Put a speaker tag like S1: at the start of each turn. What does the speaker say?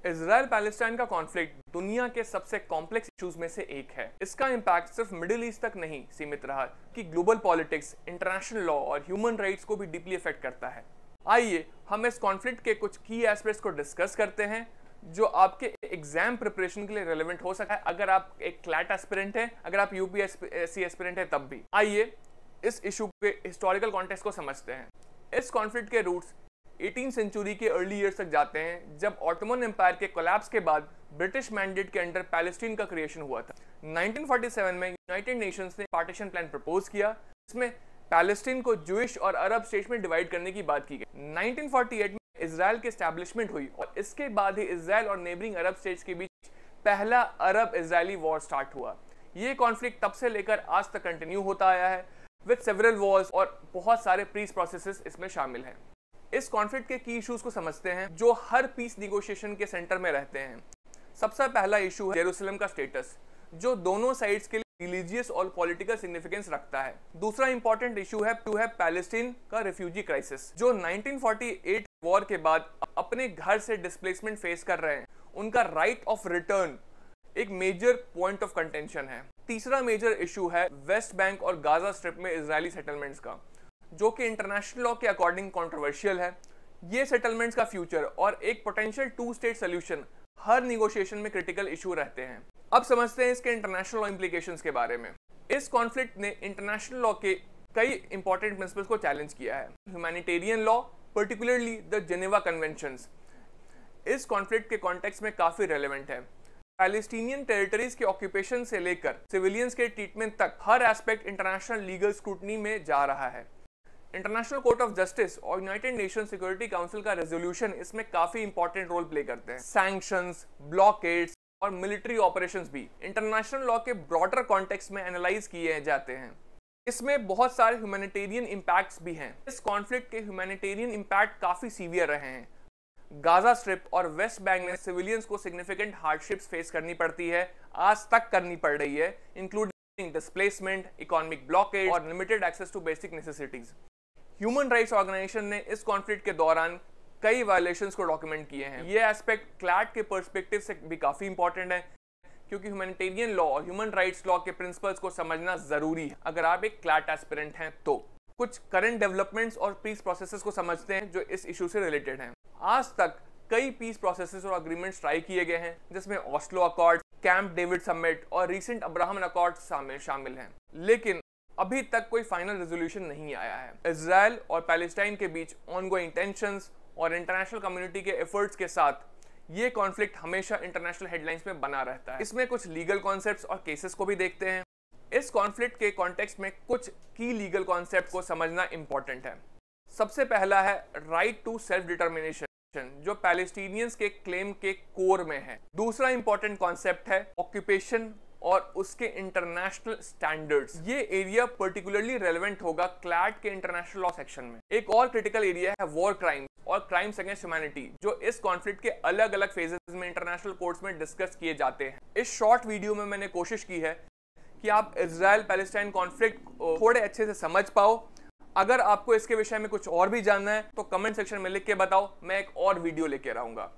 S1: Israel Palestine का conflict दुनिया के सबसे कॉम्प्लेक्स इश्यूज में से एक है। इसका इम्पैक्ट सिर्फ मिडिल ईस्ट तक नहीं सीमित रहा कि ग्लोबल पॉलिटिक्स, इंटरनेशनल लॉ और ह्यूमन राइट्स को भी डीपली अफेक्ट करता है। आइए हम इस कॉन्फ्लिक्ट के कुछ की एस्पेक्ट्स को डिस्कस करते हैं जो आपके एग्जाम प्रिपरेशन के लिए रेलेवेंट हो सकता है, अगर आप एक क्लैट एस्पिरेंट हैं, अगर आप यूपीएससी एस्पिरेंट हैं तब भी। आइए इस इशू के हिस्टोरिकल कॉन्टेक्स्ट को समझते हैं। इस कॉन्फ्लिक्ट के रूट्स 18वीं सेंचुरी के अर्ली ईयर्स तक जाते हैं, जब ऑटोमन एम्पायर के कोलैप्स के बाद ब्रिटिश मैंडेट के अंडर पैलेस्टीन का क्रिएशन हुआ था। 1947 में यूनाइटेड नेशंस ने पार्टीशन प्लान प्रपोज किया, इसमें पैलेस्टीन को जूइश और अरब स्टेट्स में डिवाइड करने की बात की गई। 1948 में इजराइल की एस्टैब्लिशमेंट हुई और इसके बाद ही इजराइल और नेबरिंग अरब स्टेट्स के बीच पहला अरब इजरायली वॉर स्टार्ट हुआ। ये कॉन्फ्लिक्ट तब से लेकर आज तक कंटिन्यू होता आया है विद सेवरल वॉर्स और बहुत सारे पीस प्रोसेसेस इसमें शामिल हैं। इस कॉन्फ्लिक्ट के की इश्यूज को समझते हैं जो हर पीस निगोशिएशन के सेंटर में रहते हैं। सबसे पहला इशू है जेरूसलम का स्टेटस, जो दोनों साइड्स के लिए रिलीजियस और पॉलिटिकल सिग्निफिकेंस रखता है। दूसरा इंपॉर्टेंट इशू है पैलेस्टीन का रिफ्यूजी क्राइसिस, जो 1948 वॉर के बाद अपने घर से डिस्प्लेसमेंट फेस कर रहे हैं। उनका राइट ऑफ रिटर्न एक मेजर पॉइंट ऑफ कंटेंशन है। तीसरा मेजर इशू है वेस्ट बैंक और गाजा स्ट्रिप में इजरायली सेटलमेंट्स का, जो कि इंटरनेशनल लॉ के अकॉर्डिंग कंट्रोवर्शियल है। ये सेटलमेंट्स का फ्यूचर और एक पोटेंशियल टू स्टेट सोल्यूशन हर निगोशिएशन में क्रिटिकल इशू रहते हैं। अब समझते हैं इसके इंटरनेशनल लॉ इंप्लीकेशंस के बारे में। इस कॉन्फ्लिक्ट ने इंटरनेशनल लॉ के कई इंपॉर्टेंट प्रिंसिपल्स को चैलेंज किया है। Humanitarian law, particularly the Geneva conventions, इस कॉन्फ्लिक्ट के कॉन्टेक्स्ट में काफी रेलेवेंट है। पैलेस्टीनियन टेरिटरीज के ऑक्यूपेशन से लेकर सिविलियंस के ट्रीटमेंट तक हर एस्पेक्ट इंटरनेशनल लीगल स्क्रूटनी में जा रहा है। इंटरनेशनल कोर्ट ऑफ जस्टिस और यूनाइटेड नेशन सिक्योरिटी काउंसिल का रेजोल्यूशन इसमें काफी इंपॉर्टेंट रोल प्ले करते हैं। सैंक्शंस, ब्लॉकेड्स और मिलिट्री ऑपरेशंस भी इंटरनेशनल लॉ के ब्रॉडर कॉन्टेक्स्ट में एनालाइज किए जाते हैं। इसमें बहुत सारे ह्यूमैनिटेरियन इंपैक्ट्स भी हैं। इस कॉन्फ्लिक्ट के ह्यूमैनिटेरियन इंपैक्ट काफी सीवियर रहे हैं। गाजा स्ट्रिप और वेस्ट बैंक में सिविलियंस को सिग्निफिकेंट हार्डशिप्स फेस करनी पड़ती है, आज तक करनी पड़ रही है, इंक्लूडिंग डिस्प्लेसमेंट, इकोनॉमिक ब्लॉकेड और limited access to basic necessities. Human rights organisation ने इस कॉन्फ्लिक्ट के दौरान कई वायलेशंस को डॉक्यूमेंट किए हैं। ये एस्पेक्ट क्लैट के पर्सपेक्टिव से भी काफी इंपॉर्टेंट है, क्योंकि ह्यूमैनिटेरियन लॉ और ह्यूमन राइट्स लॉ के प्रिंसिपल्स को समझना जरूरी है अगर आप एक क्लैट एस्पिरेंट हैं तो। कुछ करंट डेवलपमेंट्स और पीस प्रोसेसेस को समझते हैं जो इस इशू से रिलेटेड हैं। आज तक कई पीस प्रोसेसेस और अग्रीमेंट्स ट्राई किए गए हैं, जिसमें Oslo accord, camp David summit और रीसेंट अब्राहम अकॉर्ड शामिल हैं, लेकिन अभी तक कोई फाइनल रेजोल्यूशन नहीं आया है। इजराइल और पैलेस्टाइन के बीच ऑनगोइंग टेंशंस और इंटरनेशनल कम्युनिटी के एफर्ट्स के साथ ये कॉन्फ्लिक्ट हमेशा इंटरनेशनल हेडलाइंस में बना रहता है। इसमें कुछ लीगल कॉन्सेप्ट्स और केसेस को भी देखते हैं। इस कॉन्फ्लिक्ट के कॉन्टेक्स्ट में कुछ की लीगल कॉन्सेप्ट को समझना इंपॉर्टेंट है। सबसे पहला है राइट टू सेल्फ डिटर्मिनेशन, जो पैलेस्टीनियंस के क्लेम के कोर में है। दूसरा इंपॉर्टेंट कॉन्सेप्ट है ऑक्यूपेशन और उसके इंटरनेशनल स्टैंडर्ड्स। ये एरिया पर्टिकुलरली रेलेवेंट होगा क्लैट के इंटरनेशनल लॉ सेक्शन में। एक और क्रिटिकल एरिया है वॉर क्राइम्स और क्राइम्स अगेंस्ट ह्यूमैनिटी, जो इस कॉन्फ्लिक्ट के अलग अलग फेजेस में इंटरनेशनल कोर्ट्स में डिस्कस किए जाते हैं। इस शॉर्ट वीडियो में मैंने कोशिश की है कि आप इजराइल पैलेस्टाइन कॉन्फ्लिक्ट थोड़े अच्छे से समझ पाओ। अगर आपको इसके विषय में कुछ और भी जानना है तो कमेंट सेक्शन में लिख के बताओ, मैं एक और वीडियो लेके आऊंगा।